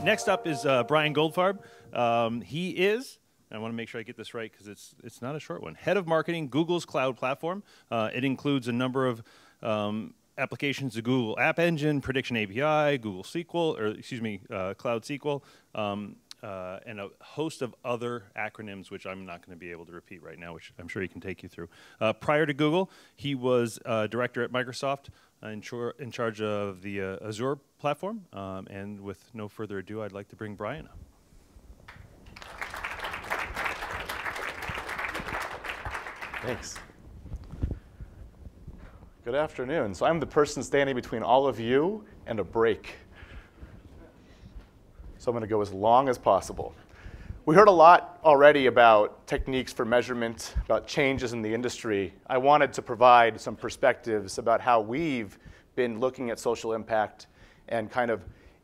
Next up is Brian Goldfarb. He is, I want to make sure I get this right because it's not a short one, Head of Marketing, Google's Cloud Platform. It includes a number of applications, the Google App Engine, Prediction API, Google SQL, or excuse me, Cloud SQL, and a host of other acronyms, which I'm not going to be able to repeat right now, which I'm sure he can take you through. Prior to Google, he was director at Microsoft, in charge of the Azure platform. And with no further ado, I'd like to bring Brian up. Thanks. Good afternoon. So I'm the person standing between all of you and a break. So I'm going to go as long as possible. We heard a lot already about techniques for measurement, about changes in the industry. I wanted to provide some perspectives about how we've been looking at social impact and kind of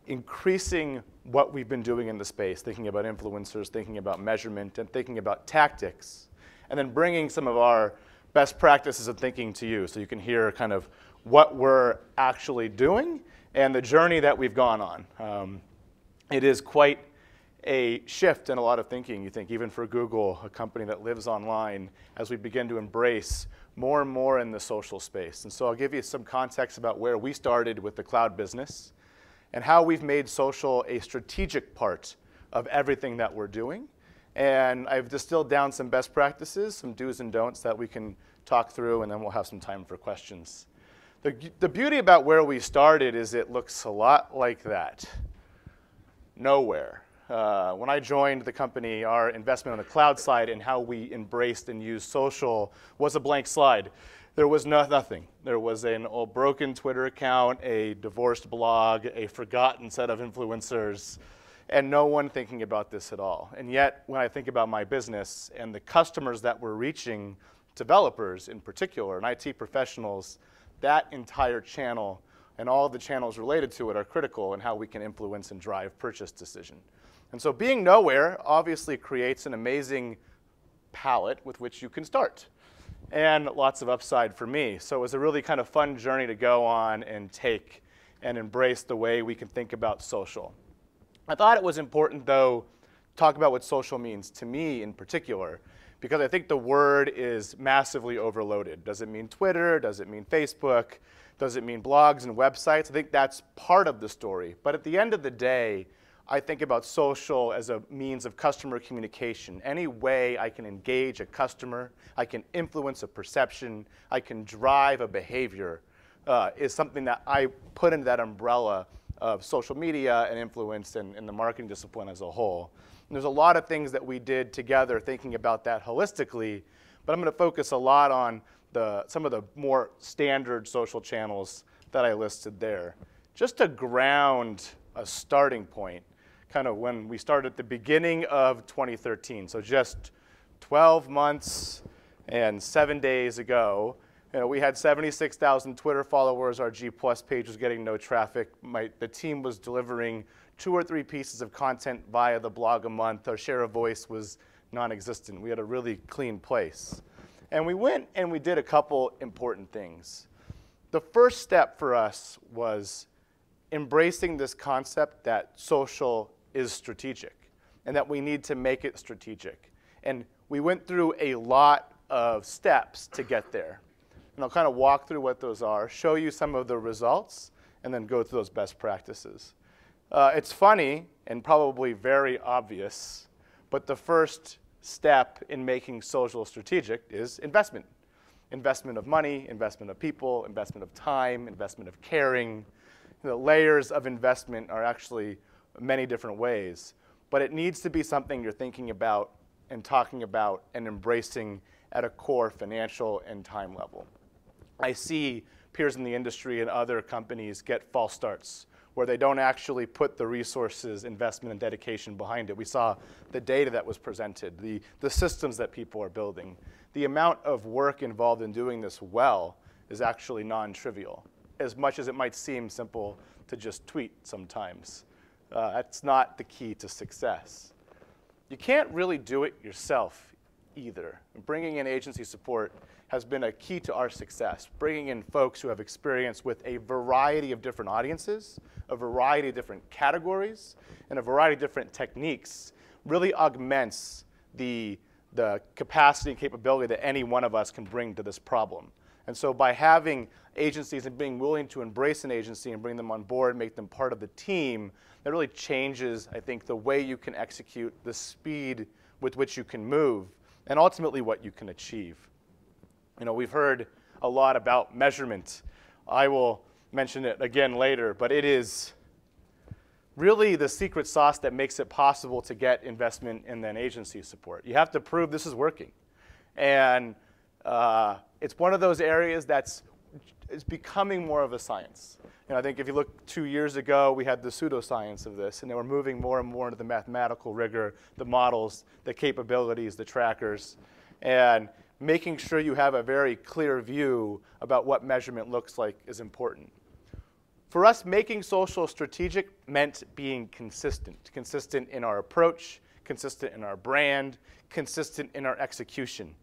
increasing what we've been doing in the space, thinking about influencers, thinking about measurement, and thinking about tactics, and then bringing some of our best practices and thinking to you so you can hear kind of what we're actually doing and the journey that we've gone on. It is quite a shift in a lot of thinking, you think, even for Google, a company that lives online, as we begin to embrace more and more in the social space. And so I'll give you some context about where we started with the cloud business and how we've made social a strategic part of everything that we're doing. And I've distilled down some best practices, some do's and don'ts that we can talk through, and then we'll have some time for questions. The beauty about where we started is it looks a lot like that. Nowhere. When I joined the company, our investment on the cloud side and how we embraced and used social was a blank slide. There was nothing. There was an old broken Twitter account, a divorced blog, a forgotten set of influencers, and no one thinking about this at all. And yet, when I think about my business and the customers that we're reaching, developers in particular, and IT professionals, that entire channel and all of the channels related to it are critical in how we can influence and drive purchase decision. And so being nowhere obviously creates an amazing palette with which you can start, and lots of upside for me. So it was a really kind of fun journey to go on and take and embrace the way we can think about social. I thought it was important, though, to talk about what social means to me in particular, because I think the word is massively overloaded. Does it mean Twitter? Does it mean Facebook? Does it mean blogs and websites? I think that's part of the story. But at the end of the day, I think about social as a means of customer communication. Any way I can engage a customer, I can influence a perception, I can drive a behavior is something that I put into that umbrella of social media and influence and the marketing discipline as a whole. And there's a lot of things that we did together thinking about that holistically, but I'm going to focus a lot on some of the more standard social channels that I listed there. Just to ground a starting point, kind of when we started at the beginning of 2013, so just 12 months and 7 days ago, we had 76,000 Twitter followers. Our G+ page was getting no traffic. The team was delivering 2 or 3 pieces of content via the blog a month. Our share of voice was non-existent. We had a really clean place. And we went and we did a couple important things. The first step for us was embracing this concept that social is strategic and that we need to make it strategic. And we went through a lot of steps to get there. And I'll kind of walk through what those are, show you some of the results, and then go through those best practices. It's funny and probably very obvious, but the first step in making social strategic is investment. Investment of money, investment of people, investment of time, investment of caring. The layers of investment are actually many different ways, but it needs to be something you're thinking about and talking about and embracing at a core financial and time level. I see peers in the industry and other companies get false starts where they don't actually put the resources, investment, and dedication behind it. We saw the data that was presented, the systems that people are building. The amount of work involved in doing this well is actually non-trivial, as much as it might seem simple to just tweet sometimes. That's not the key to success. You can't really do it yourself either. Bringing in agency support has been a key to our success, bringing in folks who have experience with a variety of different audiences, a variety of different categories, and a variety of different techniques really augments the capacity and capability that any one of us can bring to this problem. And so by having agencies and being willing to embrace an agency and bring them on board, make them part of the team, that really changes, I think, the way you can execute, the speed with which you can move, and ultimately what you can achieve. You know, we've heard a lot about measurement. I will mention it again later, but it is really the secret sauce that makes it possible to get investment and then agency support. You have to prove this is working. And it's one of those areas that's becoming more of a science. You know, I think if you look 2 years ago, we had the pseudoscience of this, and then we're moving more and more into the mathematical rigor, the models, the capabilities, the trackers, and making sure you have a very clear view about what measurement looks like is important. For us, making social strategic meant being consistent in our approach, consistent in our brand, consistent in our execution.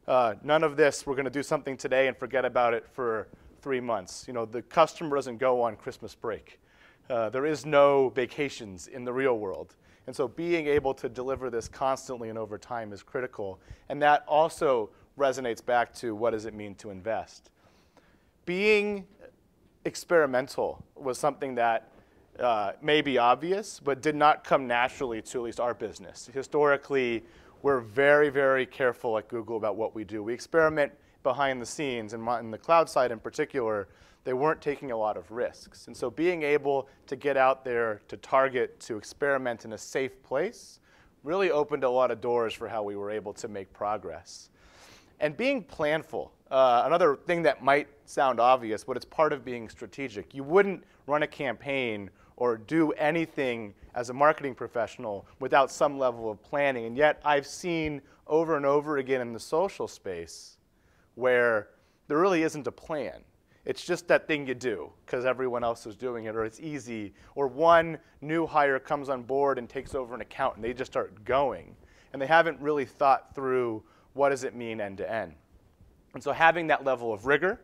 None of this, we're going to do something today and forget about it for 3 months. You know, the customer doesn't go on Christmas break. There is no vacations in the real world. And so being able to deliver this constantly and over time is critical. And that also resonates back to what does it mean to invest. Being experimental was something that may be obvious, but did not come naturally to at least our business. Historically, we're very, very careful at Google about what we do. We experiment behind the scenes, and in the cloud side in particular, they weren't taking a lot of risks. And so being able to get out there, to target, to experiment in a safe place really opened a lot of doors for how we were able to make progress. And being planful, another thing that might sound obvious, but it's part of being strategic. You wouldn't run a campaign or do anything as a marketing professional without some level of planning. And yet I've seen over and over again in the social space where there really isn't a plan. It's just that thing you do because everyone else is doing it, or it's easy, or one new hire comes on board and takes over an account and they just start going. And they haven't really thought through what does it mean end to end. And so having that level of rigor,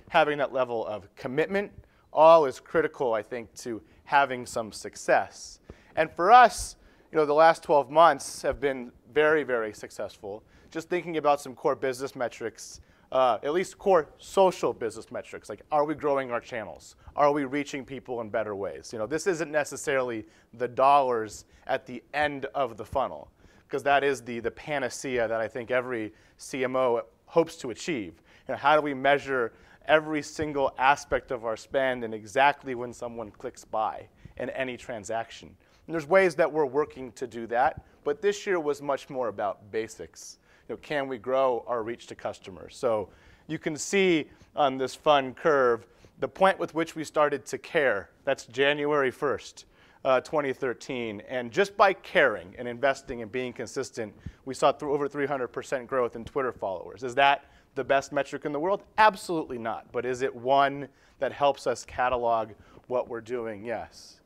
having that level of commitment, all is critical, I think, to having some success. And for us, you know, the last 12 months have been very, very successful. Just thinking about some core business metrics, at least core social business metrics, like are we growing our channels? Are we reaching people in better ways? You know, this isn't necessarily the dollars at the end of the funnel, because that is the panacea that I think every CMO hopes to achieve. You know, how do we measure every single aspect of our spend and exactly when someone clicks buy in any transaction? And there's ways that we're working to do that, but this year was much more about basics. You know, can we grow our reach to customers? So you can see on this fun curve the point with which we started to care. That's January 1st, 2013. And just by caring and investing and being consistent, we saw over 300% growth in Twitter followers. Is that the best metric in the world? Absolutely not. But is it one that helps us catalog what we're doing? Yes.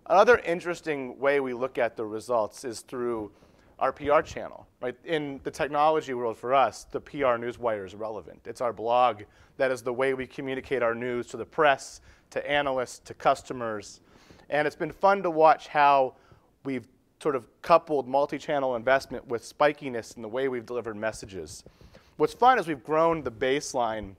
Another interesting way we look at the results is through our PR channel. Right? In the technology world for us, the PR newswire is relevant. It's our blog that is the way we communicate our news to the press, to analysts, to customers. And it's been fun to watch how we've sort of coupled multi-channel investment with spikiness in the way we've delivered messages. What's fun is we've grown the baseline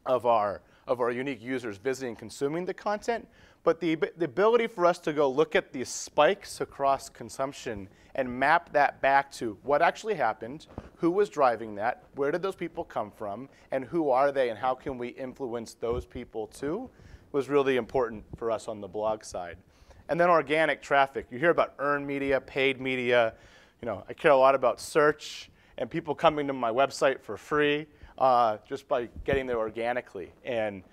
of our unique users visiting and consuming the content, but the ability for us to go look at these spikes across consumption and map that back to what actually happened, who was driving that, where did those people come from, and who are they, and how can we influence those people too, was really important for us on the blog side. And then organic traffic. You hear about earned media, paid media. You know, I care a lot about search and people coming to my website for free just by getting there organically. And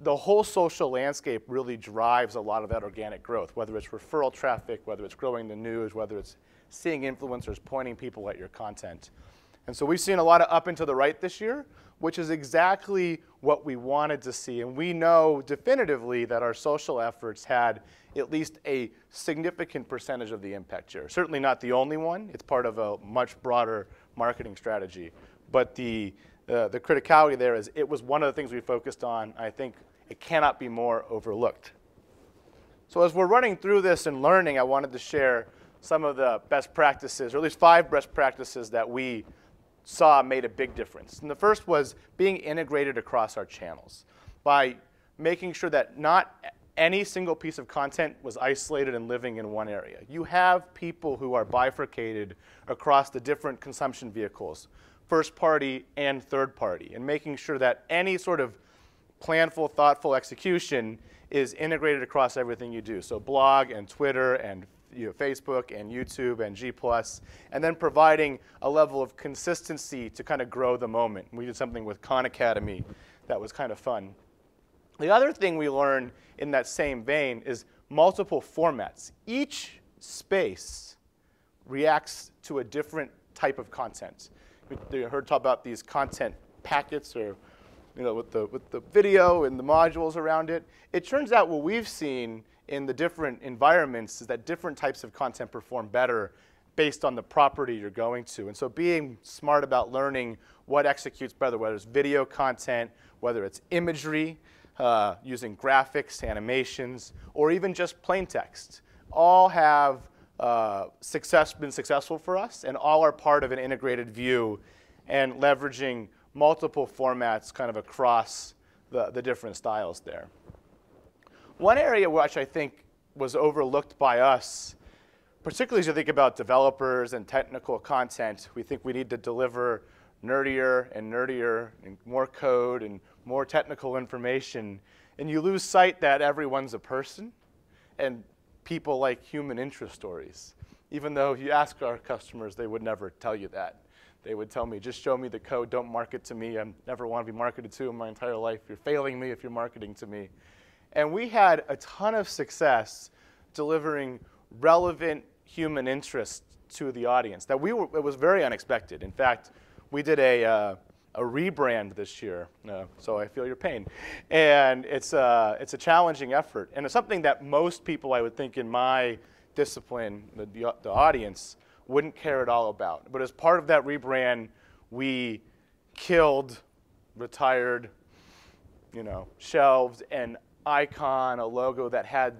the whole social landscape really drives a lot of that organic growth, whether it's referral traffic, whether it's growing the news, whether it's seeing influencers pointing people at your content. And so we've seen a lot of up and to the right this year, which is exactly what we wanted to see. And we know definitively that our social efforts had at least a significant percentage of the impact share. Certainly not the only one. It's part of a much broader marketing strategy. But the the criticality there is it was one of the things we focused on. I think it cannot be more overlooked. So as we're running through this and learning, I wanted to share some of the best practices, or at least 5 best practices that we saw made a big difference. And the first was being integrated across our channels by making sure that not any single piece of content was isolated and living in one area. You have people who are bifurcated across the different consumption vehicles, first party and third party, and making sure that any sort of planful, thoughtful execution is integrated across everything you do. So blog and Twitter and Facebook and YouTube and G+, and then providing a level of consistency to kind of grow the moment. We did something with Khan Academy that was kind of fun. The other thing we learned in that same vein is multiple formats. Each space reacts to a different type of content. You heard talk about these content packets, or with the video and the modules around it. It turns out what we've seen in the different environments is that different types of content perform better based on the property you're going to. And so being smart about learning what executes better, whether it's video content, whether it's imagery, using graphics, animations, or even just plain text, all have been successful for us, and all are part of an integrated view and leveraging multiple formats kind of across the different styles there. One area which I think was overlooked by us, particularly as you think about developers and technical content, we think we need to deliver nerdier and more code and more technical information. And you lose sight that everyone's a person and people like human interest stories. Even though if you ask our customers, they would never tell you that. They would tell me, just show me the code, don't market to me. I never want to be marketed to in my entire life. You're failing me if you're marketing to me. And we had a ton of success delivering relevant human interest to the audience. It was very unexpected. In fact, we did a rebrand this year, so I feel your pain. And it's a challenging effort. And it's something that most people, I would think, in my discipline, the audience, wouldn't care at all about. But as part of that rebrand, we killed, retired, shelved an icon, a logo that had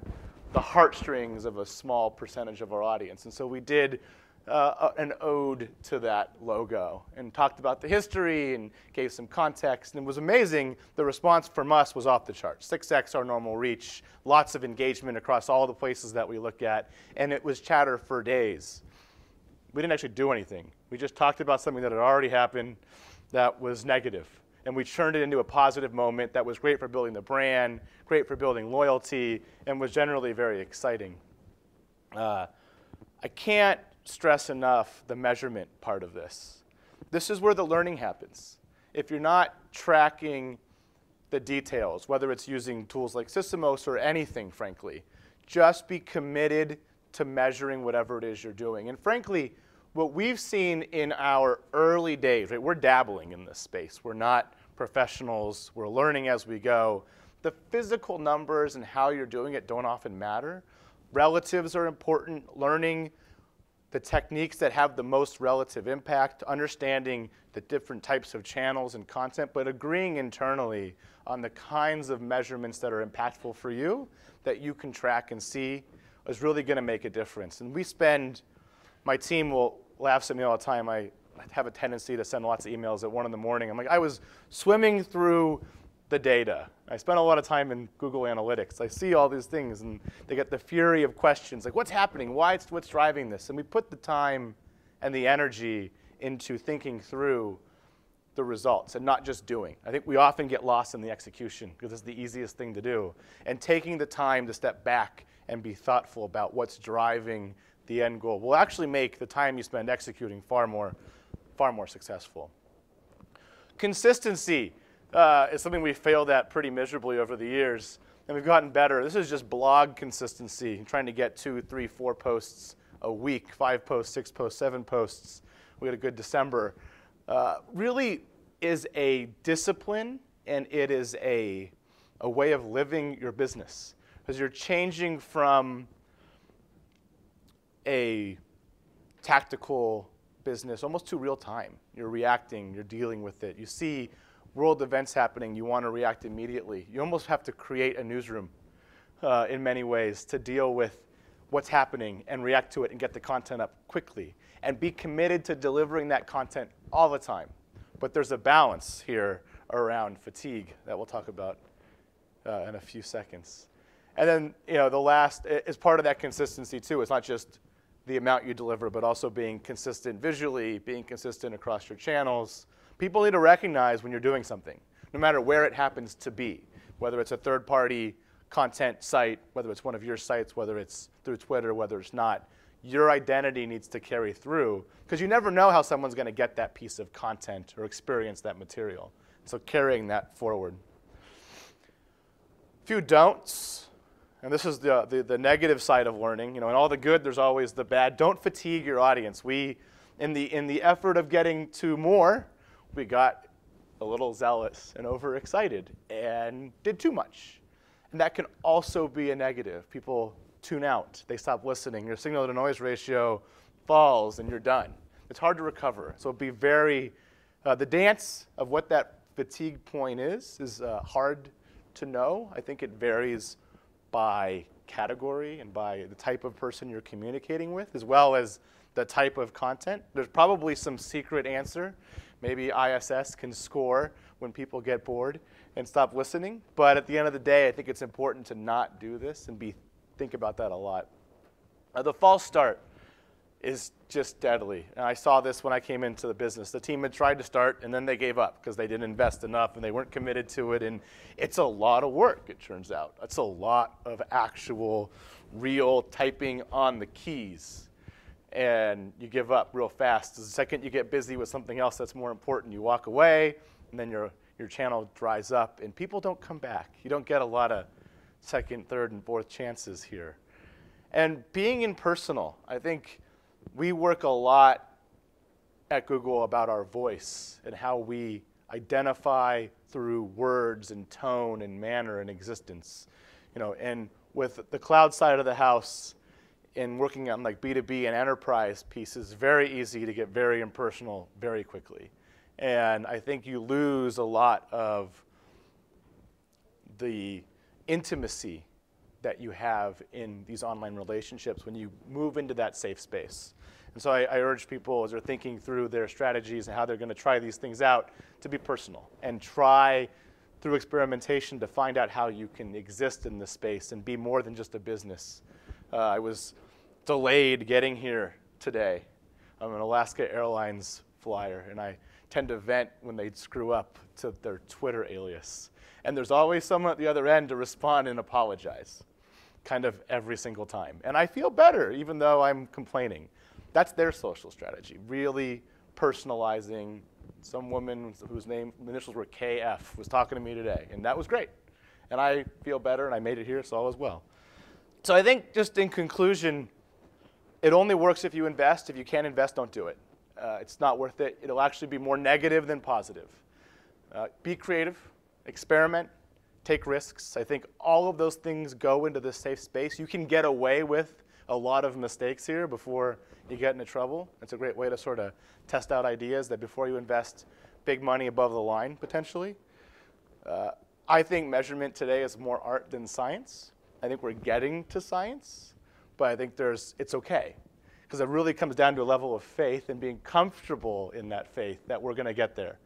the heartstrings of a small percentage of our audience. And so we did an ode to that logo and talked about the history and gave some context. And it was amazing. The response from us was off the charts. 6x our normal reach, lots of engagement across all the places that we look at. And it was chatter for days. We didn't actually do anything. We just talked about something that had already happened that was negative. And we turned it into a positive moment that was great for building the brand, great for building loyalty, and was generally very exciting. I can't stress enough the measurement part of this. This is where the learning happens. If you're not tracking the details, whether it's using tools like Systemos or anything, frankly, just be committed to measuring whatever it is you're doing. And frankly, what we've seen in our early days, right, we're dabbling in this space. We're not professionals. We're learning as we go. The physical numbers and how you're doing it don't often matter. Relatives are important. Learning the techniques that have the most relative impact, understanding the different types of channels and content, but agreeing internally on the kinds of measurements that are impactful for you, that you can track and see, is really going to make a difference. And my team will laugh at me all the time. I have a tendency to send lots of emails at 1 in the morning. I'm like, I was swimming through the data. I spent a lot of time in Google Analytics. I see all these things, and they get the fury of questions, like what's happening? What's driving this? And we put the time and the energy into thinking through the results and not just doing. I think we often get lost in the execution because it's the easiest thing to do. And taking the time to step back and be thoughtful about what's driving the end goal will actually make the time you spend executing far more successful. Consistency is something we failed at pretty miserably over the years, and we've gotten better. This is just blog consistency, trying to get 2, 3, 4 posts a week, 5 posts, 6 posts, 7 posts. We had a good December. Really is a discipline, and it is a way of living your business, because you're changing from a tactical business almost to real time. You're reacting, you're dealing with it. You see world events happening, you want to react immediately. You almost have to create a newsroom in many ways to deal with what's happening and react to it and get the content up quickly and be committed to delivering that content all the time. But there's a balance here around fatigue that we'll talk about in a few seconds. And then, the last is part of that consistency too. It's not just the amount you deliver, but also being consistent visually, being consistent across your channels. People need to recognize when you're doing something, no matter where it happens to be, whether it's a third-party content site, whether it's one of your sites, whether it's through Twitter, whether it's not. Your identity needs to carry through, because you never know how someone's going to get that piece of content or experience that material. So carrying that forward. A few don'ts, and this is the negative side of learning. In all the good, there's always the bad. Don't fatigue your audience. We, in the effort of getting to more, we got a little zealous and overexcited and did too much. And that can also be a negative. People tune out. They stop listening. Your signal-to-noise ratio falls, and you're done. It's hard to recover. So be very, the dance of what that fatigue point is hard to know. I think it varies by category and by the type of person you're communicating with, as well as the type of content. There's probably some secret answer. Maybe ISS can score when people get bored and stop listening. But at the end of the day, I think it's important to not do this and think about that a lot. The false start is just deadly. And I saw this when I came into the business. The team had tried to start, and then they gave up because they didn't invest enough and they weren't committed to it. And it's a lot of work, it turns out. It's a lot of actual, real typing on the keys. And you give up real fast. The second you get busy with something else that's more important, you walk away, and then your channel dries up, and people don't come back. You don't get a lot of second, third, and fourth chances here. And being impersonal, I think we work a lot at Google about our voice and how we identify through words and tone and manner and existence. And with the cloud side of the house, in working on like B2B and enterprise pieces, very easy to get very impersonal very quickly. And I think you lose a lot of the intimacy that you have in these online relationships when you move into that safe space. And so I urge people, as they're thinking through their strategies and how they're going to try these things out, to be personal and try through experimentation to find out how you can exist in this space and be more than just a business. I was delayed getting here today. I'm an Alaska Airlines flyer, and I tend to vent when they screw up to their Twitter alias. And there's always someone at the other end to respond and apologize, kind of every single time. And I feel better, even though I'm complaining. That's their social strategy, really personalizing. Some woman whose initials were KF was talking to me today, and that was great. And I feel better, and I made it here, so all is well. So I think, just in conclusion, it only works if you invest. If you can't invest, don't do it. It's not worth it. It'll actually be more negative than positive. Be creative, experiment, take risks. I think all of those things go into this safe space. You can get away with a lot of mistakes here before you get into trouble. It's a great way to sort of test out ideas that before you invest big money above the line, potentially. I think measurement today is more art than science. I think we're getting to science, but I think it's okay. Because it really comes down to a level of faith and being comfortable in that faith that we're going to get there.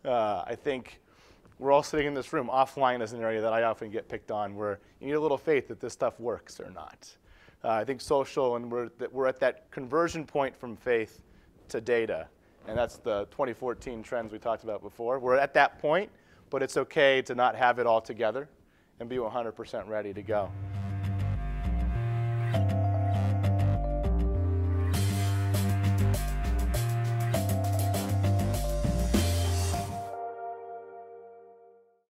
I think we're all sitting in this room. Offline is an area that I often get picked on, where you need a little faith that this stuff works or not. I think social, and we're at that conversion point from faith to data. And that's the 2014 trends we talked about before. We're at that point, but it's okay to not have it all together and be 100% ready to go.